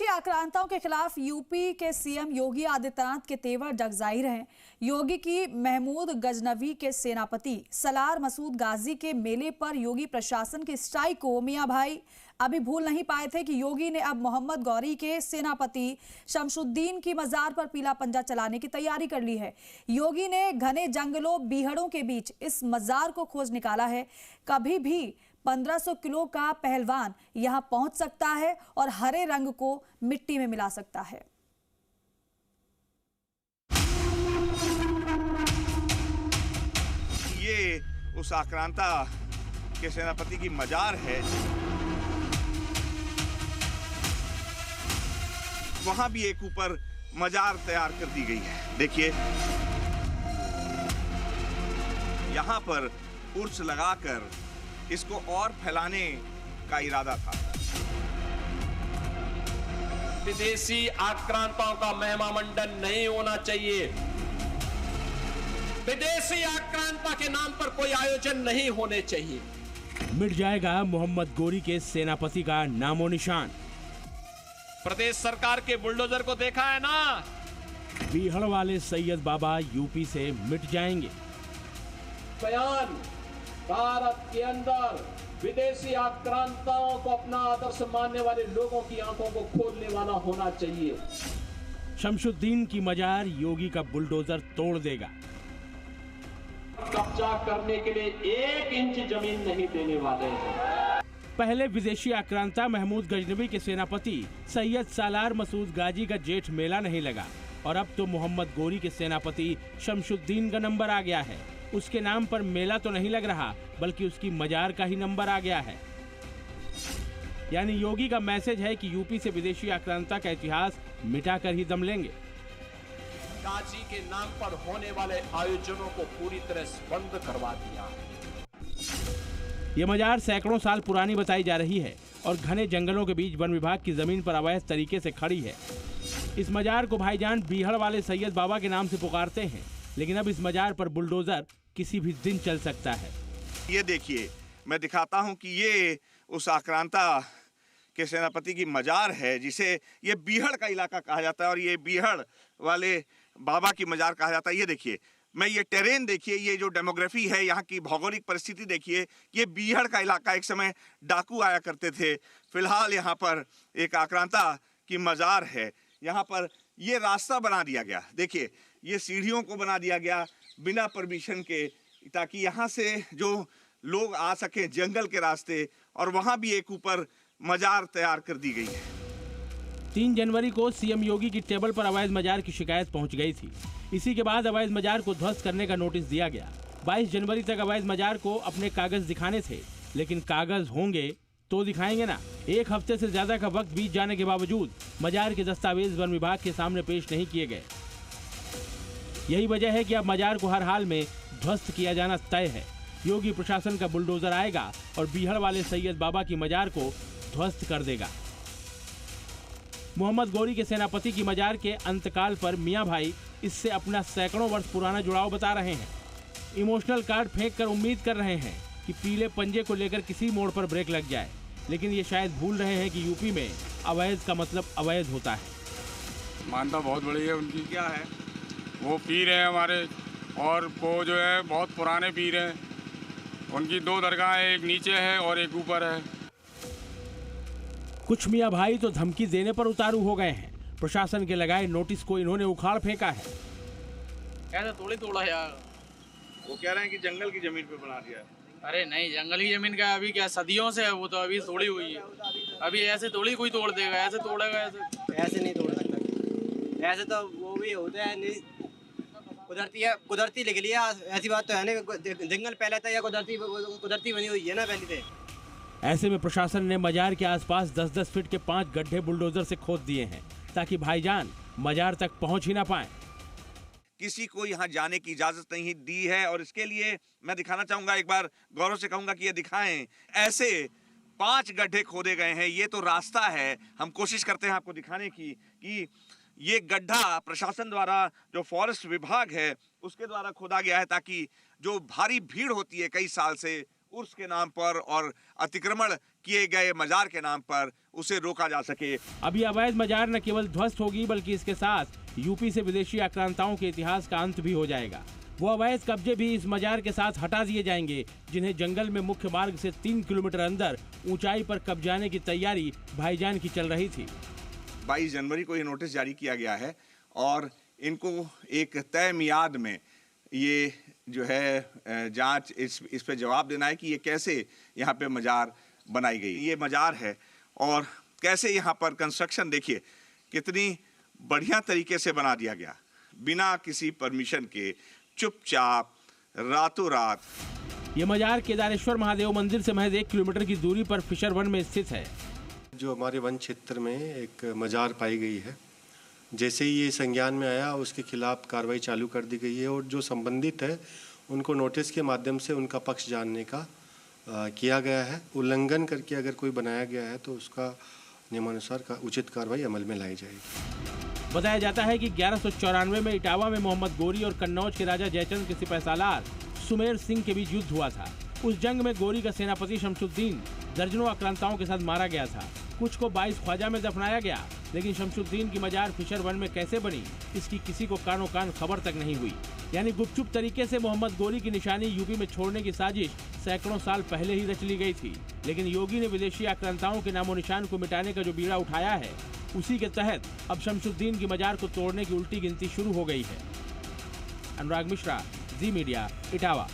आक्रांताओं के खिलाफ यूपी के सीएम योगी आदित्यनाथ के तेवर जगजाहिर हैं। योगी की महमूद गजनवी के सेनापति सलार मसूद गाजी के मेले पर योगी प्रशासन की स्ट्राइक को मियां भाई अभी भूल नहीं पाए थे कि योगी ने अब मोहम्मद गौरी के सेनापति शमशुद्दीन की मजार पर पीला पंजा चलाने की तैयारी कर ली है। योगी ने घने जंगलों बीहड़ों के बीच इस मजार को खोज निकाला है। कभी भी 1500 किलो का पहलवान यहां पहुंच सकता है और हरे रंग को मिट्टी में मिला सकता है। ये उस आक्रांता के सेनापति की मजार है। वहां भी एक ऊपर मजार तैयार कर दी गई है। देखिए यहां पर उर्स लगाकर इसको और फैलाने का इरादा था। विदेशी आक्रांताओं का महिमा मंडन नहीं होना चाहिए। विदेशी आक्रांता के नाम पर कोई आयोजन नहीं होने चाहिए। मिट जाएगा मोहम्मद गौरी के सेनापति का नामो निशान। प्रदेश सरकार के बुलडोजर को देखा है ना। बीहड़ वाले सैयद बाबा यूपी से मिट जाएंगे। बयान भारत के अंदर विदेशी आक्रांताओं को अपना आदर्श मानने वाले लोगों की आंखों को खोलने वाला होना चाहिए। शमशुद्दीन की मजार योगी का बुलडोजर तोड़ देगा। कब्जा करने के लिए 1 इंच जमीन नहीं देने वाले हैं। पहले विदेशी आक्रांता महमूद गजनवी के सेनापति सैयद सालार मसूद गाजी का जेठ मेला नहीं लगा और अब तो मोहम्मद गौरी के सेनापति शमशुद्दीन का नंबर आ गया है। उसके नाम पर मेला तो नहीं लग रहा बल्कि उसकी मजार का ही नंबर आ गया है। यानी योगी का मैसेज है कि यूपी से विदेशी आक्रांता का इतिहास मिटा कर ही दम लेंगे। गाजी के नाम पर होने वाले आयोजनों को पूरी तरह से बंद करवा दिया। ये मजार सैकड़ों साल पुरानी बताई जा रही है और घने जंगलों के बीच वन विभाग की जमीन पर अवैध तरीके से खड़ी है। इस मजार को भाईजान बीहड़ वाले सैयद बाबा के नाम से पुकारते हैं, लेकिन अब इस मजार पर बुलडोजर किसी भी दिन चल सकता है। ये देखिए मैं दिखाता हूं कि ये उस आक्रांता के सेनापति की मजार है जिसे ये बीहड़ का इलाका कहा जाता है और ये बीहड़ वाले बाबा की मजार कहा जाता है। ये देखिए मैं ये टेरेन देखिए, ये जो डेमोग्राफी है, यहाँ की भौगोलिक परिस्थिति देखिए। ये बीहड़ का इलाका, एक समय डाकू आया करते थे। फिलहाल यहाँ पर एक आक्रांता की मजार है। यहाँ पर ये रास्ता बना दिया गया, देखिए ये सीढ़ियों को बना दिया गया बिना परमिशन के, ताकि यहाँ से जो लोग आ सकें जंगल के रास्ते, और वहाँ भी एक ऊपर मजार तैयार कर दी गई है। 3 जनवरी को सीएम योगी की टेबल पर अवैध मजार की शिकायत पहुंच गई थी। इसी के बाद अवैध मजार को ध्वस्त करने का नोटिस दिया गया। 22 जनवरी तक अवैध मजार को अपने कागज दिखाने थे, लेकिन कागज होंगे तो दिखाएंगे ना। 1 हफ्ते से ज्यादा का वक्त बीत जाने के बावजूद मजार के दस्तावेज वन विभाग के सामने पेश नहीं किए गए। यही वजह है कि अब मजार को हर हाल में ध्वस्त किया जाना तय है। योगी प्रशासन का बुलडोजर आएगा और बीहड़ वाले सैयद बाबा की मजार को ध्वस्त कर देगा। मोहम्मद गौरी के सेनापति की मजार के अंतकाल पर मियां भाई इससे अपना सैकड़ों वर्ष पुराना जुड़ाव बता रहे हैं। इमोशनल कार्ड फेंक कर उम्मीद कर रहे हैं कि पीले पंजे को लेकर किसी मोड़ पर ब्रेक लग जाए, लेकिन ये शायद भूल रहे हैं कि यूपी में अवैध का मतलब अवैध होता है। मानता बहुत बड़ी है उनकी। क्या है? वो पीर हैं हमारे, और वो जो है बहुत पुराने पीर हैं। उनकी 2 दरगाह है, एक नीचे है और एक ऊपर है। कुछ मियां भाई तो धमकी देने पर उतारू हो गए हैं। प्रशासन के लगाए नोटिस को इन्होंने उखाड़ फेंका है। ऐसा थोड़ी तोड़ा यार। वो कह रहे हैं कि जंगल की जमीन पे बना दिया है। अरे नहीं, जंगल की जमीन का अभी क्या सदियों से है, वो तो अभी तोड़ी हुई है। अभी ऐसे थोड़ी कोई तोड़ देगा, ऐसे तोड़ेगा ऐसे नहीं तोड़ सकता। ऐसे तो वो भी होते हैं, कुदरती लिख लिया। ऐसी बात तो है ना, जंगल पहले था या कुदरती बनी हुई है ना पहले से। ऐसे में प्रशासन ने मजार के आसपास 10-10 फीट के 5 गड्ढे बुलडोजर से खोद दिए हैं ताकि भाईजान मजार तक पहुंच ही ना पाए। किसी को यहाँ जाने की इजाजत नहीं दी है और इसके लिए मैं दिखाना चाहूंगा, एक बार गौरव से कहूंगा कि ये दिखाएं। ऐसे 5 गड्ढे खोदे गए हैं। ये तो रास्ता है, हम कोशिश करते हैं आपको दिखाने की कि ये गड्ढा प्रशासन द्वारा, जो फॉरेस्ट विभाग है उसके द्वारा खोदा गया है, ताकि जो भारी भीड़ होती है कई साल से उर्स के नाम पर और अतिक्रमण किए गए मजार के नाम पर उसे रोका जा सके। अभी अवैध मजार न केवल ध्वस्त होगी बल्कि इसके साथ यूपी से विदेशी आक्रांताओं के इतिहास का अंत भी हो जाएगा। वो अवैध कब्जे भी इस मजार के साथ हटा दिए जाएंगे जिन्हें जंगल में मुख्य मार्ग से 3 किलोमीटर अंदर ऊंचाई पर कब्जाने की तैयारी भाईजान की चल रही थी। 22 जनवरी को ये नोटिस जारी किया गया है और इनको एक तय मियाद में ये जो है जांच इस पे जवाब देना है कि ये कैसे यहाँ पे मजार बनाई गई। ये मजार है और कैसे यहाँ पर कंस्ट्रक्शन देखिए कितनी बढ़िया तरीके से बना दिया गया, बिना किसी परमिशन के, चुपचाप, रातों रात। ये मजार केदारेश्वर महादेव मंदिर से महज 1 किलोमीटर की दूरी पर फिशर वन में स्थित है। जो हमारे वन क्षेत्र में एक मजार पाई गई है, जैसे ही ये संज्ञान में आया उसके खिलाफ कार्रवाई चालू कर दी गई है और जो संबंधित है उनको नोटिस के माध्यम से उनका पक्ष जानने का किया गया है। उल्लंघन करके अगर कोई बनाया गया है तो उसका नियमानुसार का उचित कार्रवाई अमल में लाई जाएगी। बताया जाता है कि 1194 में इटावा में मोहम्मद गोरी और कन्नौज के राजा जयचंद के सिपाही सालार सुमेर सिंह के बीच युद्ध हुआ था। उस जंग में गोरी का सेनापति शमशुद्दीन दर्जनों आक्रांताओं के साथ मारा गया था। कुछ को 22 ख्वाजा में दफनाया गया, लेकिन शमशुद्दीन की मजार फिशर वन में कैसे बनी इसकी किसी को कानो कान खबर तक नहीं हुई। यानी गुपचुप तरीके से मोहम्मद गोरी की निशानी यूपी में छोड़ने की साजिश सैकड़ों साल पहले ही रच ली गई थी, लेकिन योगी ने विदेशी आक्रांताओं के नामो निशान को मिटाने का जो बीड़ा उठाया है उसी के तहत अब शमशुद्दीन की मजार को तोड़ने की उल्टी गिनती शुरू हो गई है। अनुराग मिश्रा, जी मीडिया, इटावा।